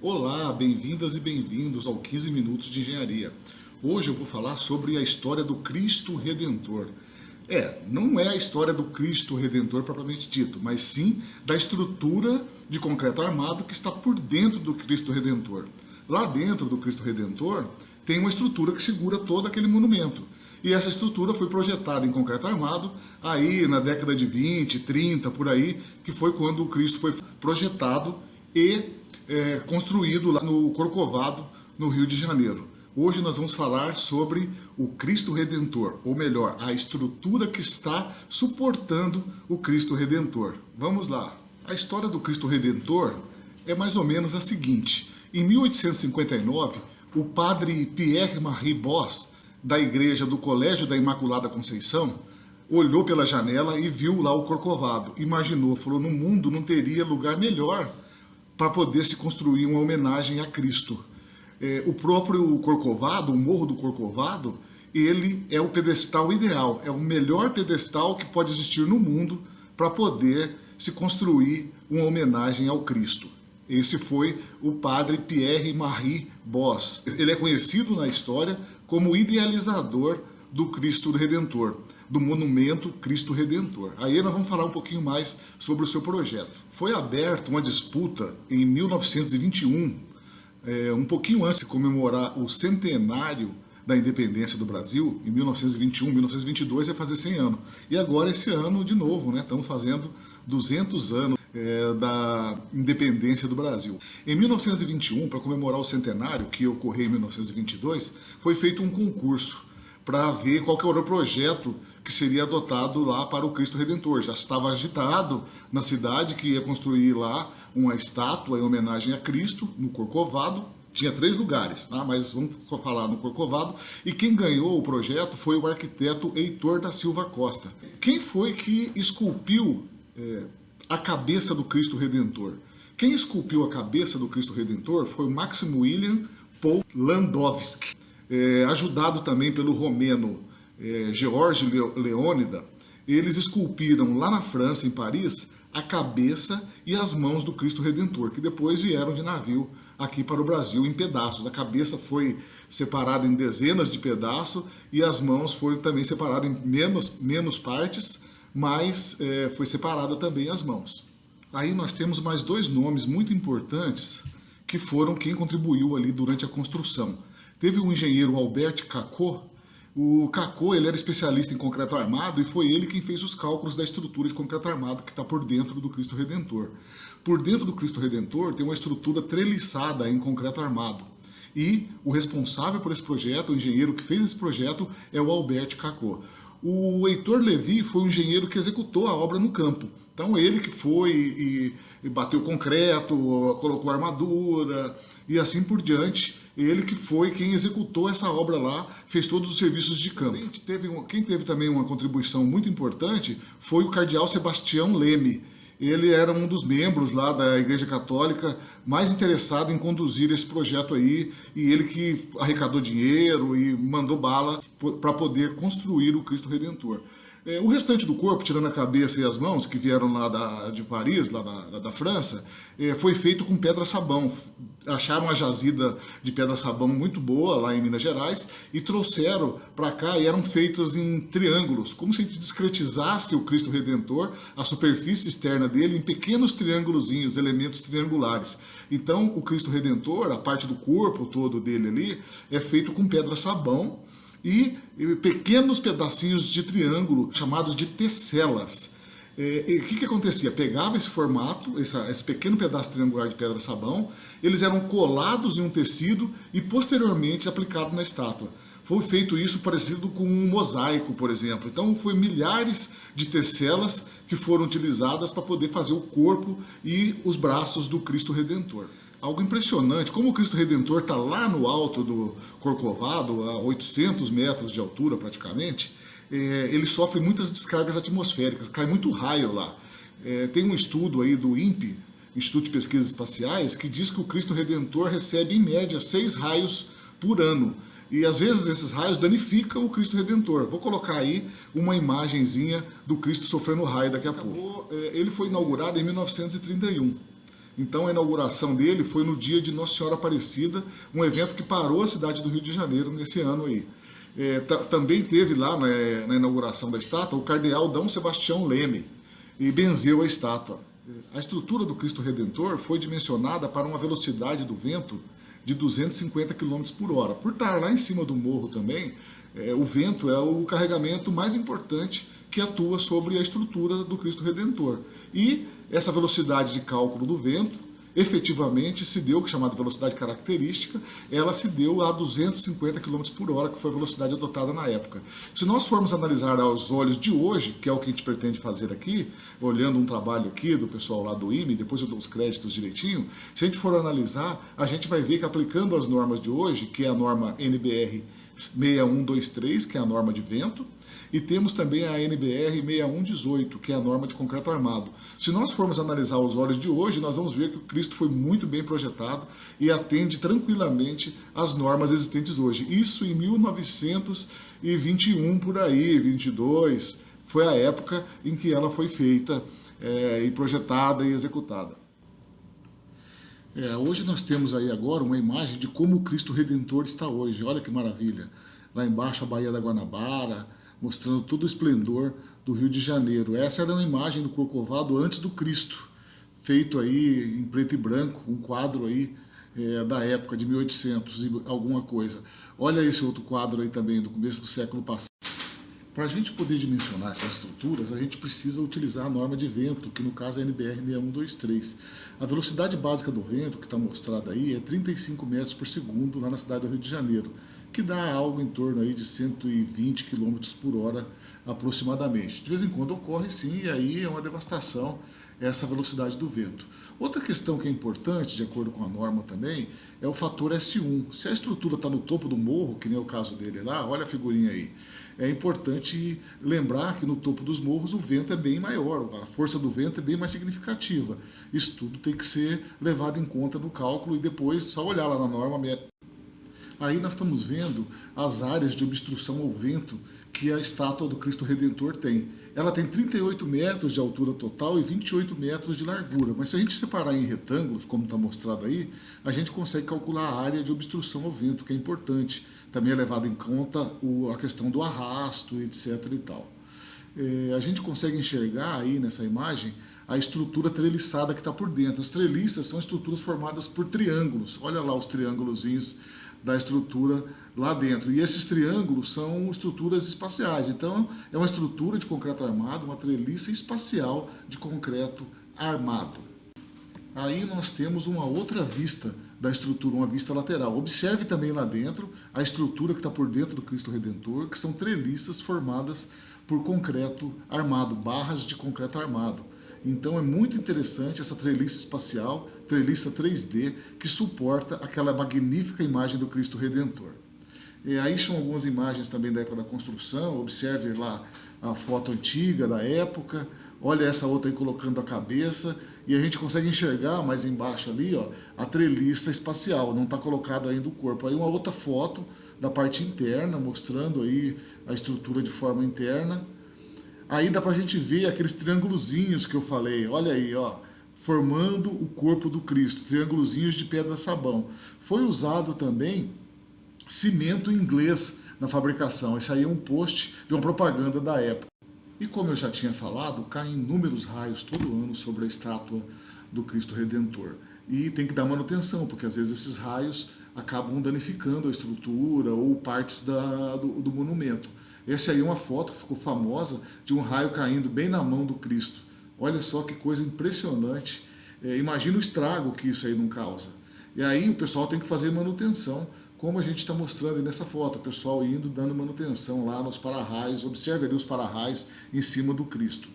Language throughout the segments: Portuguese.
Olá, bem-vindas e bem-vindos ao 15 Minutos de Engenharia. Hoje eu vou falar sobre a história do Cristo Redentor. Não é a história do Cristo Redentor propriamente dito, mas sim da estrutura de concreto armado que está por dentro do Cristo Redentor. Lá dentro do Cristo Redentor tem uma estrutura que segura todo aquele monumento. E essa estrutura foi projetada em concreto armado aí na década de 20, 30, por aí, que foi quando o Cristo foi projetado e construído lá no Corcovado, no Rio de Janeiro. Hoje nós vamos falar sobre o Cristo Redentor, ou melhor, a estrutura que está suportando o Cristo Redentor. Vamos lá. A história do Cristo Redentor é mais ou menos a seguinte. Em 1859, o padre Pierre-Marie Bos, da igreja do Colégio da Imaculada Conceição, olhou pela janela e viu lá o Corcovado. Imaginou, falou, no mundo não teria lugar melhor para poder se construir uma homenagem a Cristo. O próprio Corcovado, o Morro do Corcovado, ele é o pedestal ideal, é o melhor pedestal que pode existir no mundo para poder se construir uma homenagem ao Cristo. Esse foi o padre Pierre-Marie Bos. Ele é conhecido na história como idealizador do Cristo Redentor, do monumento Cristo Redentor. Aí nós vamos falar um pouquinho mais sobre o seu projeto. Foi aberta uma disputa em 1921, um pouquinho antes de comemorar o centenário da independência do Brasil, em 1921, 1922 ia fazer 100 anos. E agora esse ano de novo, né? Estamos fazendo 200 anos da independência do Brasil. Em 1921, para comemorar o centenário, que ocorreu em 1922, foi feito um concurso para ver qual que era o projeto que seria adotado lá para o Cristo Redentor. Já estava agitado na cidade que ia construir lá uma estátua em homenagem a Cristo, no Corcovado. Tinha 3 lugares, tá? Mas vamos falar no Corcovado. E quem ganhou o projeto foi o arquiteto Heitor da Silva Costa. Quem foi que esculpiu a cabeça do Cristo Redentor? Quem esculpiu a cabeça do Cristo Redentor foi o Maximilian Paul Landowski, ajudado também pelo romeno George Leônida. Eles esculpiram lá na França, em Paris, a cabeça e as mãos do Cristo Redentor, que depois vieram de navio aqui para o Brasil em pedaços. A cabeça foi separada em dezenas de pedaços e as mãos foram também separadas em menos partes, mas foi separada também as mãos. Aí nós temos mais 2 nomes muito importantes que foram quem contribuiu ali durante a construção. Teve o engenheiro Albert Cacot. O Cacot, ele era especialista em concreto armado e foi ele quem fez os cálculos da estrutura de concreto armado que está por dentro do Cristo Redentor. Por dentro do Cristo Redentor tem uma estrutura treliçada em concreto armado. E o responsável por esse projeto, o engenheiro que fez esse projeto, é o Albert Cacot. O Heitor Levy foi o engenheiro que executou a obra no campo. Então ele que foi e bateu concreto, colocou armadura e assim por diante. Ele que foi quem executou essa obra lá, fez todos os serviços de campo. Quem teve também uma contribuição muito importante foi o cardeal Sebastião Leme. Ele era um dos membros lá da Igreja Católica mais interessado em conduzir esse projeto aí, e ele que arrecadou dinheiro e mandou bala para poder construir o Cristo Redentor. O restante do corpo, tirando a cabeça e as mãos, que vieram lá de Paris, lá da França, foi feito com pedra-sabão. Acharam uma jazida de pedra-sabão muito boa lá em Minas Gerais e trouxeram para cá e eram feitos em triângulos, como se a gente discretizasse o Cristo Redentor, a superfície externa dele, em pequenos triângulozinhos, elementos triangulares. Então, o Cristo Redentor, a parte do corpo todo dele ali, é feito com pedra-sabão, e pequenos pedacinhos de triângulo, chamados de tesselas. O que acontecia? Pegava esse formato, esse pequeno pedaço triangular de pedra-sabão, eles eram colados em um tecido e posteriormente aplicados na estátua. Foi feito isso parecido com um mosaico, por exemplo. Então foi milhares de tesselas que foram utilizadas para poder fazer o corpo e os braços do Cristo Redentor. Algo impressionante, como o Cristo Redentor está lá no alto do Corcovado, a 800 metros de altura praticamente, ele sofre muitas descargas atmosféricas, cai muito raio lá. Tem um estudo aí do INPE, Instituto de Pesquisas Espaciais, que diz que o Cristo Redentor recebe em média 6 raios por ano. E às vezes esses raios danificam o Cristo Redentor. Vou colocar aí uma imagenzinha do Cristo sofrendo raio daqui a pouco. Ele foi inaugurado em 1931. Então a inauguração dele foi no dia de Nossa Senhora Aparecida, um evento que parou a cidade do Rio de Janeiro nesse ano aí. Também teve lá na inauguração da estátua o cardeal D. Sebastião Leme e benzeu a estátua. A estrutura do Cristo Redentor foi dimensionada para uma velocidade do vento de 250 km por hora. Por estar lá em cima do morro também, o vento é o carregamento mais importante que atua sobre a estrutura do Cristo Redentor. E essa velocidade de cálculo do vento, efetivamente se deu, que é chamada velocidade característica, ela se deu a 250 km por hora, que foi a velocidade adotada na época. Se nós formos analisar aos olhos de hoje, que é o que a gente pretende fazer aqui, olhando um trabalho aqui do pessoal lá do IME, depois eu dou os créditos direitinho, se a gente for analisar, a gente vai ver que aplicando as normas de hoje, que é a norma NBR 6123, que é a norma de vento, e temos também a NBR 6118, que é a norma de concreto armado. Se nós formos analisar os olhos de hoje, nós vamos ver que o Cristo foi muito bem projetado e atende tranquilamente às normas existentes hoje. Isso em 1921 por aí, 22, foi a época em que ela foi feita e projetada e executada. Hoje nós temos aí agora uma imagem de como o Cristo Redentor está hoje. Olha que maravilha. Lá embaixo a Baía da Guanabara, mostrando todo o esplendor do Rio de Janeiro. Essa era uma imagem do Corcovado antes do Cristo, feito aí em preto e branco, um quadro aí da época de 1800 e alguma coisa. Olha esse outro quadro aí também, do começo do século passado. Para a gente poder dimensionar essas estruturas, a gente precisa utilizar a norma de vento, que no caso é a NBR 6123. A velocidade básica do vento, que está mostrada aí, é 35 metros por segundo lá na cidade do Rio de Janeiro, que dá algo em torno aí de 120 km por hora aproximadamente. De vez em quando ocorre sim, e aí é uma devastação essa velocidade do vento. Outra questão que é importante, de acordo com a norma também, é o fator S1. Se a estrutura está no topo do morro, que nem é o caso dele lá, olha a figurinha aí, é importante lembrar que no topo dos morros o vento é bem maior, a força do vento é bem mais significativa. Isso tudo tem que ser levado em conta no cálculo e depois só olhar lá na norma. Aí nós estamos vendo as áreas de obstrução ao vento que a estátua do Cristo Redentor tem. Ela tem 38 metros de altura total e 28 metros de largura. Mas se a gente separar em retângulos, como está mostrado aí, a gente consegue calcular a área de obstrução ao vento, que é importante. Também é levado em conta a questão do arrasto, etc. e tal. A gente consegue enxergar aí nessa imagem a estrutura treliçada que está por dentro. As treliças são estruturas formadas por triângulos. Olha lá os triângulozinhos da estrutura lá dentro. E esses triângulos são estruturas espaciais. Então, é uma estrutura de concreto armado, uma treliça espacial de concreto armado. Aí nós temos uma outra vista da estrutura, uma vista lateral. Observe também lá dentro a estrutura que está por dentro do Cristo Redentor, que são treliças formadas por concreto armado, barras de concreto armado. Então é muito interessante essa treliça espacial, treliça 3D, que suporta aquela magnífica imagem do Cristo Redentor. E aí são algumas imagens também da época da construção, observe lá a foto antiga da época, olha essa outra aí colocando a cabeça, e a gente consegue enxergar mais embaixo ali, ó, a treliça espacial, não está colocado ainda o corpo. Aí uma outra foto da parte interna, mostrando aí a estrutura de forma interna. Aí dá pra gente ver aqueles triângulozinhos que eu falei, olha aí, ó, formando o corpo do Cristo, triângulozinhos de pedra sabão. Foi usado também cimento inglês na fabricação. Esse aí é um post de uma propaganda da época. E como eu já tinha falado, caem inúmeros raios todo ano sobre a estátua do Cristo Redentor. E tem que dar manutenção, porque às vezes esses raios acabam danificando a estrutura ou partes do monumento. Essa aí é uma foto que ficou famosa de um raio caindo bem na mão do Cristo. Olha só que coisa impressionante. Imagina o estrago que isso aí não causa. E aí o pessoal tem que fazer manutenção, como a gente está mostrando aí nessa foto. O pessoal indo, dando manutenção lá nos para-raios. Observe ali os para-raios em cima do Cristo.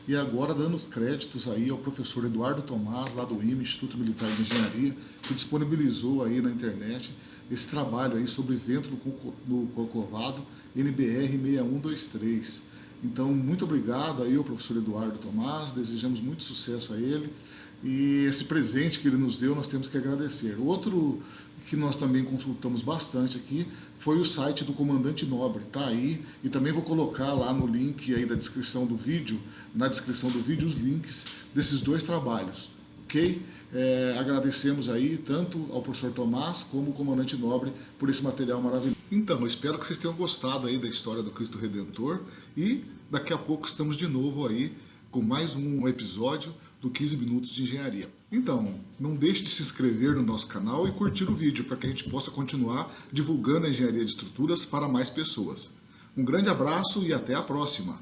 E agora dando os créditos aí ao professor Eduardo Tomás, lá do IME, Instituto Militar de Engenharia, que disponibilizou aí na internet esse trabalho aí sobre vento do Corcovado, NBR 6123. Então, muito obrigado aí ao professor Eduardo Tomás, desejamos muito sucesso a ele, e esse presente que ele nos deu nós temos que agradecer. Outro que nós também consultamos bastante aqui foi o site do Comandante Nobre, tá aí, e também vou colocar lá no link aí da descrição do vídeo, na descrição do vídeo, os links desses dois trabalhos. ok? Agradecemos aí tanto ao professor Tomás como ao comandante Nobre por esse material maravilhoso. Então, eu espero que vocês tenham gostado aí da história do Cristo Redentor e daqui a pouco estamos de novo aí com mais um episódio do 15 Minutos de Engenharia. Então, não deixe de se inscrever no nosso canal e curtir o vídeo para que a gente possa continuar divulgando a engenharia de estruturas para mais pessoas. Um grande abraço e até a próxima!